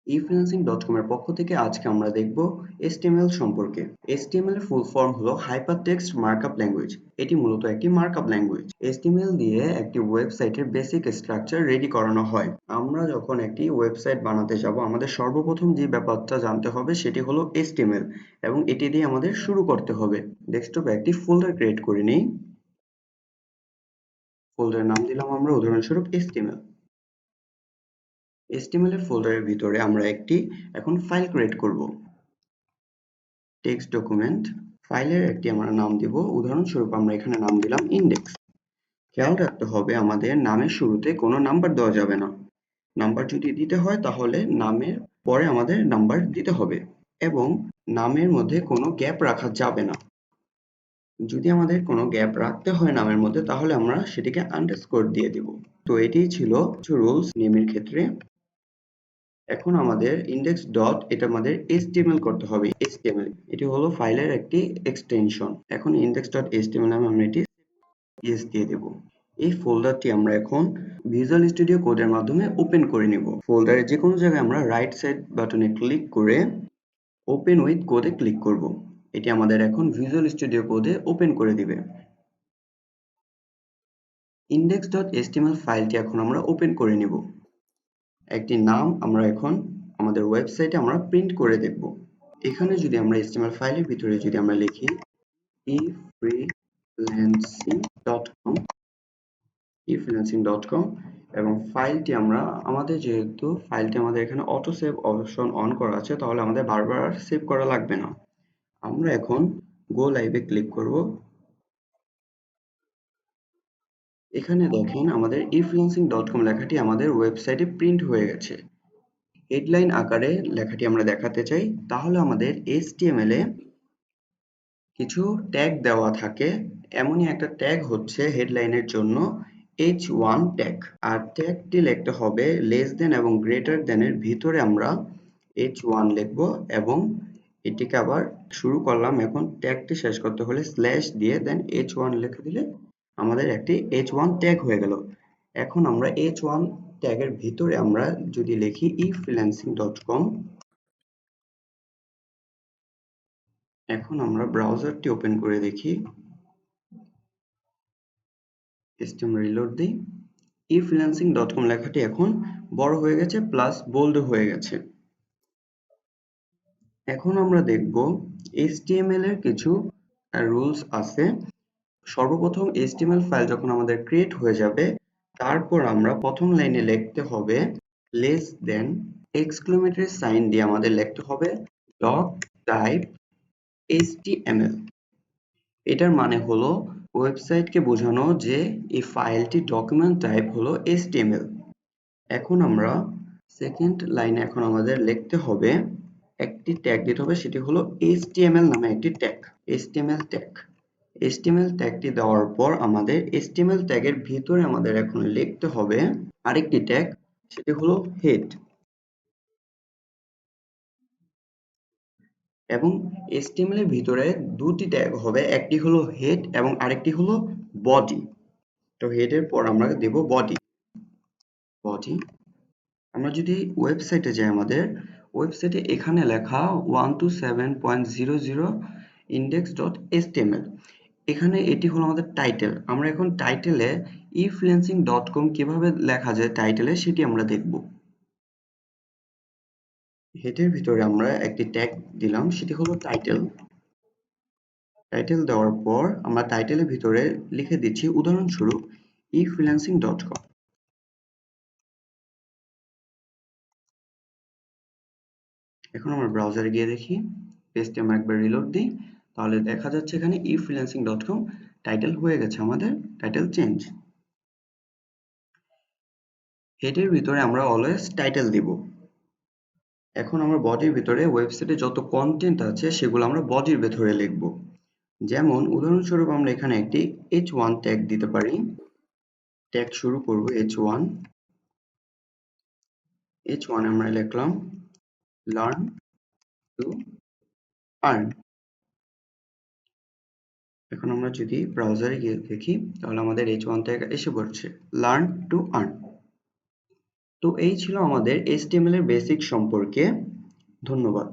E-Freelancing.com এর পক্ষ থেকে আজকে আমরা দেখব HTML সম্পর্কে। HTML এর ফুল ফর্ম হলো হাইপারটেক্সট মার্কআপ ল্যাঙ্গুয়েজ। এটি মূলত একটি মার্কআপ ল্যাঙ্গুয়েজ। HTML দিয়ে একটি ওয়েবসাইটের বেসিক স্ট্রাকচার রেডি করানো হয়। আমরা যখন একটি ওয়েবসাইট বানাতে যাব আমাদের সর্বপ্রথম যে ব্যাপারটা জানতে হবে সেটি হলো HTML এবং এটি দিয়ে আমাদের শুরু করতে হবে। ডেস্কটপে একটি ফোল্ডার ক্রিয়েট করে নিই। ফোল্ডারের নাম দিলাম আমরা উদাহরণস্বরূপ HTML। HTML এর ফোল্ডারের ভিতরে আমরা একটি এখন ফাইল ক্রিয়েট করব। টেক্সট ডকুমেন্ট ফাইলের একটি আমরা নাম দিব, উদাহরণস্বরূপ আমরা এখানে নাম দিলাম ইন্ডেক্স। খেয়াল রাখতে হবে আমাদের নামের শুরুতে কোনো নাম্বার দেওয়া যাবে না। নাম্বার যদি দিতে হয় তাহলে নামের পরে আমাদের নাম্বার দিতে হবে এবং নামের মধ্যে কোনো গ্যাপ রাখা যাবে না। যদি আমাদের কোনো গ্যাপ রাখতে হয় নামের মধ্যে তাহলে আমরা সেটিকে আন্ডারস্কোর দিয়ে দিব। তো এটিই ছিল কিছু রুলস নেমের ক্ষেত্রে। এখন আমাদের ইন্ডেক্স ডট এটা আমাদের HTML করতে হবে। HTML এটি হলো ফাইলের একটি এক্সটেনশন। এখন ইন্ডেক্স ডট HTML নামে আমরা এটি ইএস দিয়ে দেব। এই ফোল্ডারটি আমরা এখন ভিজুয়াল স্টুডিও কোডের মাধ্যমে ওপেন করে নিব। ফোল্ডারের যে কোনো জায়গায় আমরা রাইট সাইড বাটনে ক্লিক করে ওপেন উইথ কোডে ক্লিক করব। এটি আমাদের এখন ভিজুয়াল স্টুডিও কোডে ওপেন করে দিবে। ইন্ডেক্স ডট HTML ফাইলটি এখন আমরা ওপেন করে নিব। একটি নাম আমরা এখন আমাদের ওয়েবসাইটে আমরা প্রিন্ট করে দেখব। এখানে যদি আমরা HTML ফাইলের ভিতরে যদি আমরা লিখি efreelancing.com এবং ফাইলটি আমরা যেহেতু ফাইলটি আমাদের এখানে অটো সেভ অপশন অন করা আছে তাহলে আমাদের বারবার সেভ করা লাগবে না। আমরা এখন গো লাইভে ক্লিক করব। এখানে দেখেন আমাদের efreelancing.com লেখাটি আমাদের ওয়েবসাইটে প্রিন্ট হয়ে গেছে। হেডলাইন আকারে লেখাটি আমরা দেখাতে চাই তাহলে আমাদের HTML এ কিছু ট্যাগ দেওয়া থাকে। এমনই একটা ট্যাগ হচ্ছে হেডলাইনের জন্য h1 ট্যাগ। আর ট্যাগটি লিখতে হবে লেস দেন এবং গ্রেটার দেন এর ভিতরে আমরা h1 লিখব এবং এটিকে আবার শুরু করলাম। এখন ট্যাগটি শেষ করতে হলে স্ল্যাশ দিয়ে দেন h1 লিখে দিলে আমাদের একটি h1 ট্যাগ হয়ে গেল। এখন আমরা h1 ট্যাগের ভিতরে আমরা যদি লিখি efreelancing.com। এখন আমরা ব্রাউজারটি ওপেন করে দেখি। সিস্টেম রিলোড দিই। efreelancing.com লেখাটি এখন বড় হয়ে গেছে প্লাস বোল্ড হয়ে গেছে। এখন আমরা দেখব HTML এর কিছু রুলস আছে। সর্বপ্রথম HTML ফাইল যখন আমাদের ক্রিয়েট হয়ে যাবে তারপর আমরা প্রথম লাইনে লিখতে হবে লেস দেন এক্সক্লেমেটরি সাইন দিয়ে আমাদের লিখতে হবে ডট টাইপ HTML। এটার মানে হলো ওয়েবসাইটকে বোঝানো যে এই ফাইলটি ডকুমেন্ট টাইপ হলো HTML। এখন আমরা সেকেন্ড লাইনে এখন আমাদের লিখতে হবে একটি ট্যাগ দিতে হবে, সেটি হলো HTML নামে একটি ট্যাগ। HTML tag. HTML ট্যাগটি দেওয়ার পর আমাদের HTML ট্যাগের ভিতরে আমাদের এখন লিখতে হবে আরেকটি ট্যাগ, সেটি হলো হেড। এবং HTML এর ভিতরে দুটি ট্যাগ হবে, একটি হলো হেড এবং আরেকটি হলো বডি। তো হেডের পর আমরা দেব বডি। বডি আমরা যদি ওয়েবসাইটে যাই আমাদের ওয়েবসাইটে এখানে লেখা 127.00 index.html। এখানে এটি হলো আমাদের টাইটেল। আমরা এখন টাইটেলে efreelancing.com কিভাবে লেখা যায় টাইটেলে সেটি আমরা দেখব। হেডের ভিতরে আমরা একটি ট্যাগ দিলাম, সেটি হলো টাইটেল। টাইটেল দেওয়ার পর আমরা টাইটেলের ভিতরে লিখে দিচ্ছি উদাহরণস্বরূপ efreelancing.com। এখন আমরা ব্রাউজারে গিয়ে দেখি, পেজটি আমরা একবার রিলোড দিই, তাহলে দেখা যাচ্ছে এখানে efreelancing.com টাইটেল হয়ে গেছে, আমাদের টাইটেল চেঞ্জ। হেডের ভিতরে আমরা অলওয়েজ টাইটেল দিব। এখন আমরা বডির ভিতরে ওয়েবসাইটে যত কন্টেন্ট আছে সেগুলো আমরা বডির ভিতরে লিখব। যেমন উদাহরণস্বরূপ আমরা এখানে একটি h1 ট্যাগ দিতে পারি। ট্যাগ শুরু করব h1। h1 আমরা লিখলাম লার্ন টু আর্ন। এখন আমরা যদি ব্রাউজারে গিয়ে দেখি তাহলে আমাদের h1 ট্যাগ এসে পড়ছে লার্ন টু আর্ন। তো এই ছিল আমাদের HTML এর বেসিক সম্পর্কে। ধন্যবাদ।